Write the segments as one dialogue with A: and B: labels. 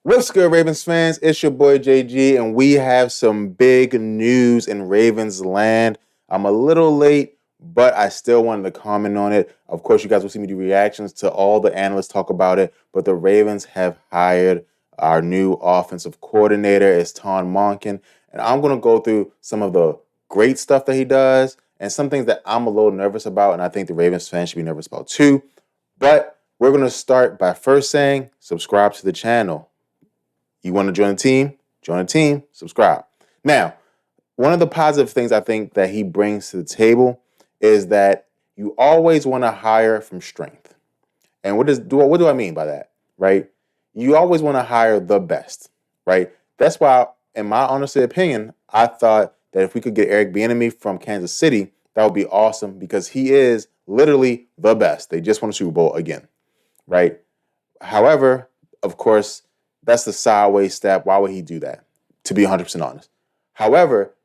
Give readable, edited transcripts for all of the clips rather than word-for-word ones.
A: What's good, Ravens fans? It's your boy JG, and we have some big news in Ravens land. I'm a little late, but I still wanted to comment on it. Of course, you guys will see me do reactions to all the analysts talk about it, but the Ravens have hired our new offensive coordinator. It's Tom Monken, and I'm going to go through some of the great stuff that he does and some things that I'm a little nervous about, and I think the Ravens fans should be nervous about too. But we're going to start by first saying subscribe to the channel. You want to join the team? Join the team, subscribe. Now, one of the positive things I think that he brings to the table is that you always want to hire from strength. And what do I mean by that, right? You always want to hire the best, right? That's why, in my honest opinion, I thought that if we could get Eric Bieniemy from Kansas City, that would be awesome because he is literally the best. They just won a Super Bowl again, right? However, of course, that's the sideways step. Why would he do that? To be 100% honest. However,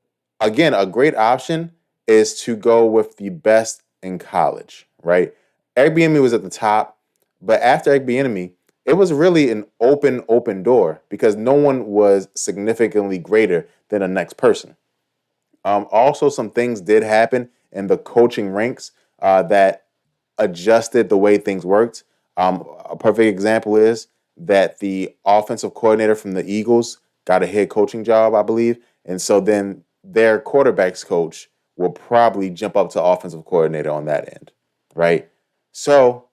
A: again, a great option is to go with the best in college, right? Eric Bieniemy was at the top, but after Eric Bieniemy, it was really an open door because no one was significantly greater than the next person. Also, some things did happen in the coaching ranks that adjusted the way things worked. A perfect example is that the offensive coordinator from the Eagles got a head coaching job, I believe. And so then their quarterbacks coach will probably jump up to offensive coordinator on that end, right? So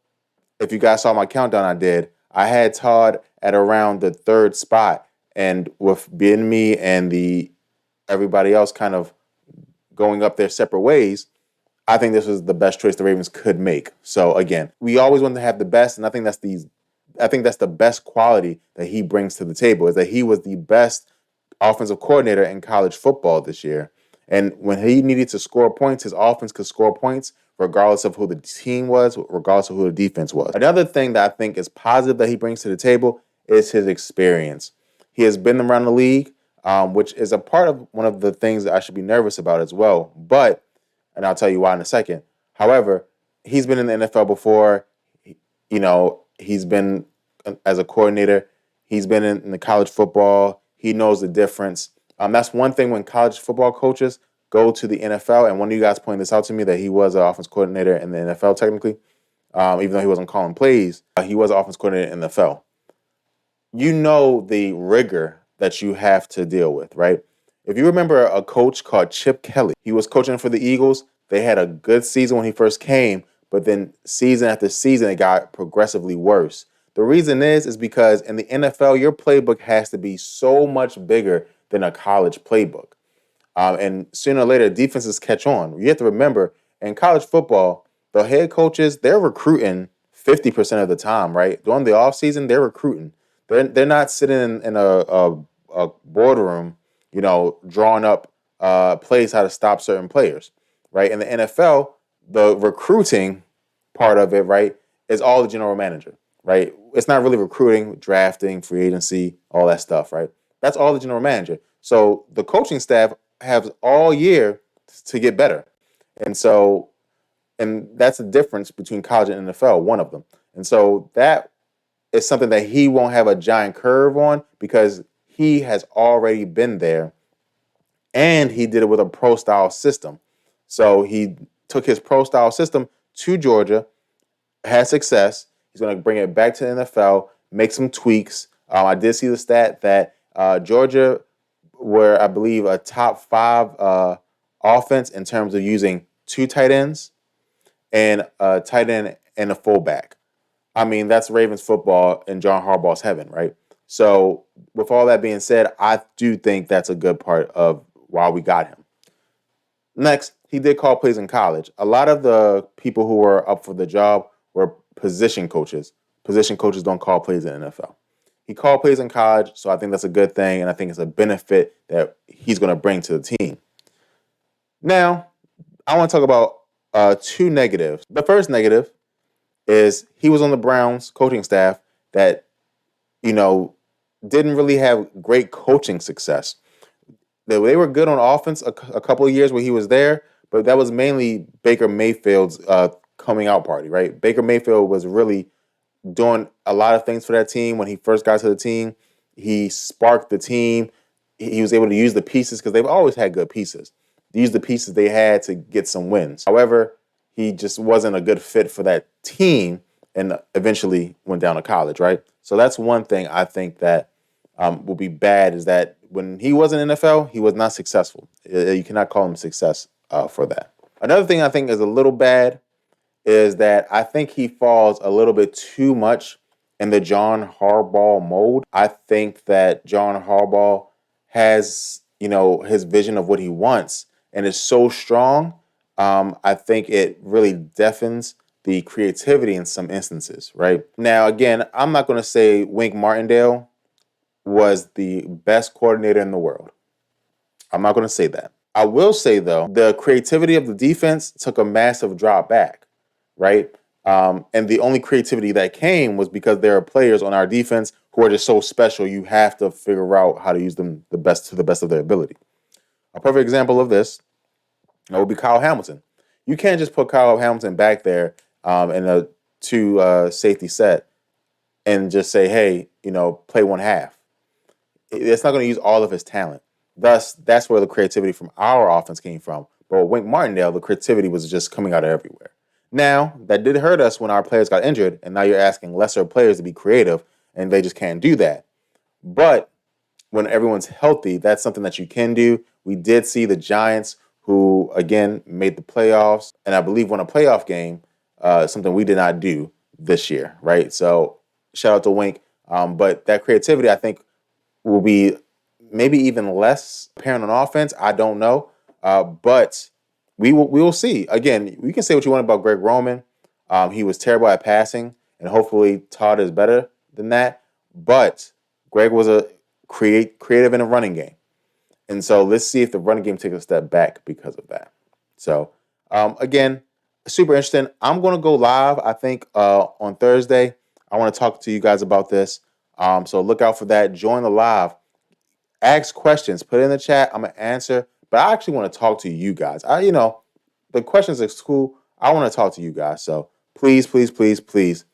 A: if you guys saw my countdown I had Todd at around the third spot. And with me and everybody else kind of going up their separate ways, I think this was the best choice the Ravens could make. So again, we always want to have the best, and I think that's the best quality that he brings to the table is that he was the best offensive coordinator in college football this year. And when he needed to score points, his offense could score points regardless of who the team was, regardless of who the defense was. Another thing that I think is positive that he brings to the table is his experience. He has been around the league, which is a part of one of the things that I should be nervous about as well. And I'll tell you why in a second. However, he's been in the NFL before. He's been as a coordinator. He's been in the college football. He knows the difference. That's one thing when college football coaches go to the NFL, and one of you guys pointed this out to me that he was an offense coordinator in the NFL technically, even though he wasn't calling plays. He was an offense coordinator in the NFL. You know the rigor that you have to deal with, right? If you remember a coach called Chip Kelly, he was coaching for the Eagles. They had a good season when he first came, but then season after season, it got progressively worse. The reason is because in the NFL, your playbook has to be so much bigger than a college playbook. And sooner or later, defenses catch on. You have to remember, in college football, the head coaches, they're recruiting 50% of the time, right? During the offseason, they're recruiting. They're not sitting in a boardroom, drawing up plays how to stop certain players, right? In the NFL, the recruiting part of it, right, is all the general manager, right? It's not really recruiting, drafting, free agency, all that stuff, right? That's all the general manager. So the coaching staff has all year to get better. And that's the difference between college and NFL, one of them. And so that is something that he won't have a giant curve on because he has already been there and he did it with a pro style system. So he took his pro style system to Georgia, had success. He's going to bring it back to the NFL, make some tweaks. I did see the stat that Georgia were, I believe, a top 5 offense in terms of using 2 tight ends and a tight end and a fullback. I mean, that's Ravens football and John Harbaugh's heaven, right? So with all that being said, I do think that's a good part of why we got him. Next, he did call plays in college. A lot of the people who were up for the job were position coaches. Position coaches don't call plays in the NFL. He called plays in college, so I think that's a good thing, and I think it's a benefit that he's going to bring to the team. Now, I want to talk about 2 negatives. The first negative is he was on the Browns coaching staff that, didn't really have great coaching success. They were good on offense a couple of years when he was there, but that was mainly Baker Mayfield's coming out party, right? Baker Mayfield was really doing a lot of things for that team when he first got to the team. He sparked the team. He was able to use the pieces because they've always had good pieces. Use the pieces they had to get some wins. However, he just wasn't a good fit for that team and eventually went down to college, right? So that's one thing I think that will be bad is that when he was in NFL, he was not successful. You cannot call him success for that. Another thing I think is a little bad is that I think he falls a little bit too much in the John Harbaugh mode. I think that John Harbaugh has, his vision of what he wants and is so strong. I think it really deafens the creativity in some instances, right? Now, again, I'm not going to say Wink Martindale was the best coordinator in the world. I'm not going to say that. I will say, though, the creativity of the defense took a massive drop back, right? And the only creativity that came was because there are players on our defense who are just so special. You have to figure out how to use them to the best of their ability. A perfect example of this would be Kyle Hamilton. You can't just put Kyle Hamilton back there in a two safety set and just say, hey, play one half. It's not going to use all of his talent. Thus, that's where the creativity from our offense came from. But with Wink Martindale, the creativity was just coming out of everywhere. Now, that did hurt us when our players got injured, and now you're asking lesser players to be creative, and they just can't do that. But when everyone's healthy, that's something that you can do. We did see the Giants, who, again, made the playoffs, and I believe won a playoff game, something we did not do this year, right? So shout out to Wink. But that creativity, I think, will be maybe even less apparent on offense. I don't know, but we will see. Again, we can say what you want about Greg Roman. He was terrible at passing, and hopefully Todd is better than that. But Greg was a creative in a running game, and so let's see if the running game takes a step back because of that. So again, super interesting. I'm going to go live. I think on Thursday. I want to talk to you guys about this. So look out for that. Join the live. Ask questions. Put it in the chat. I'm gonna answer. But I actually want to talk to you guys. The questions are cool. I want to talk to you guys. So please, please, please, please,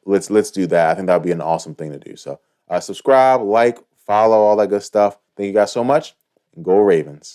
A: let's do that. I think that would be an awesome thing to do. So subscribe, like, follow, all that good stuff. Thank you guys so much. And go Ravens.